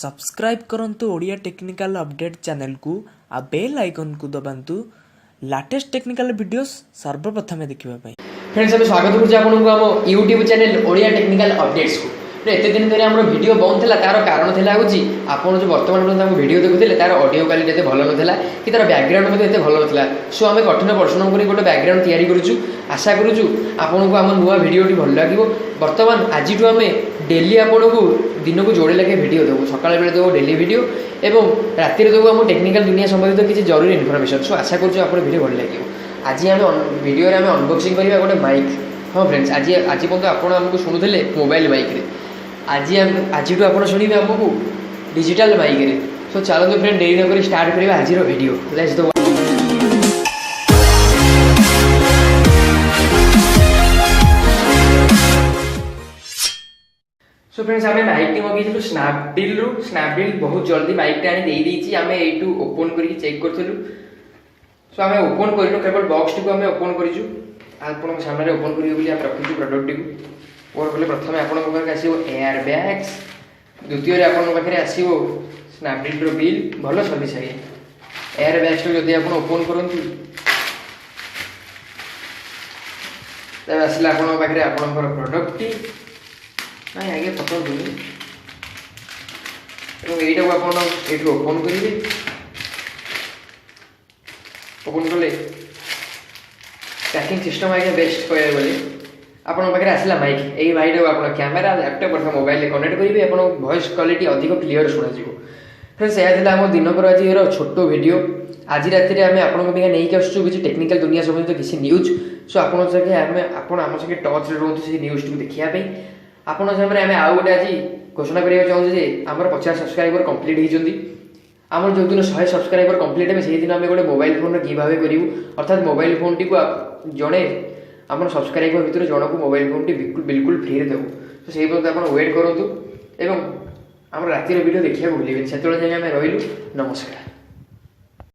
Subscribe करंतु Odia technical update channel को आ bell icon को दबांतु लेटेस्ट टेक्निकल वीडियोस सर्वप्रथम देखिबा पई। फ्रेंड्स अभी स्वागत करुच्छे आपको आम YouTube channel Odia technical updates को। एत दिन धरी आम वीडियो बंद था तार कारण था आपन जो बर्तमान वीडियो देखुते तार ऑडियो क्वालिटी एत भल नाला कि तार बैकग्राउंड एत भल नाला। सो आम कठिन परिश्रम कर गोटे बैकग्राउंड तैयारी करुचु। आशा करुचु आपन को आम नुआ भिडियोटी भल लगे। बर्तमान आज आम डेली आपन को दिन को जोड़े लगे भिडियो देवु। सकाल बेले देवु डेली भिडियो एवं राति देवु आम टेक्निकल दुनिया संबंधित किसी जरूरी इनफर्मेशन। सो आशा करुचु आप भिडियो भल लगे। आज आम वीडियो आम अनबॉक्सिंग करवा गोटे माइक। हाँ फ्रेंड्स आज पर्यटन आपको शुणुले मोबाइल माइक रे। आज आप शुणिबे आमको डिजिटल माइक रे। सो चलते फ्रेंड देरी नक स्टार्ट करवा आज video. Let's go. So friends आम माइक मगेलु स्नैपडील बहुत जल्दी माइक आनी देदेजी आम यू ओपन करके चेक करूँ। सो आम ओपन करूँ केवल बॉक्स टी आम ओपन करूँ। आप सामने ओपन करेंगे रखीचु प्रडक्ट टी ओपन कले प्रथम आप आसो एयर बैग्स। द्वितीय आपे आसो स्नैपडील बिल भल सर्विस आगे। एयर बैग्स जब आप ओपन करती तब आसला आपे आपंकर प्रडक्ट टी ना आगे पकड़ूनी यहीटा को आप ओपन करेंगे। ओपन कले पैकिंग सिस्टम आगे बेस्ट कह बोले आपन पाखे आसला माइक। यही माइक आप कैमेरा लैपटॉप अथवा मोबाइल कनेक्ट करेंगे आप वॉइस क्वालिटी अधिक क्लीयर शुणा। फ्रेंड्स यह आम दिनकर आज छोट वीडियो। आज राति आम आपकी नहीं आसू किसी टेक्निकल दुनिया संबंधित किसी न्यूज। सो आम संगे टच रुहतु से न्यूज टी देखापी। आपन सामने आम आउ गोटे आज घोषणा करने चाहूँ आम 50 सब्सक्राइबर कम्प्लीट होती। आम जो दिन 100 सब्सक्राइबर कम्प्लीट है से दिन आम गोटे मोबाइल फोन गिव अवे करूँ। अर्थात मोबाइल फोन टी को जड़े आम सब्सक्राइबर भितर जनक मोबाइल फोन टी बिल्कुल फ्री देवु। तो से पर्यटन आप वेट करूँ एवं आम रातिर वीडियो देखा भूलें। से जाए आम रही। नमस्कार।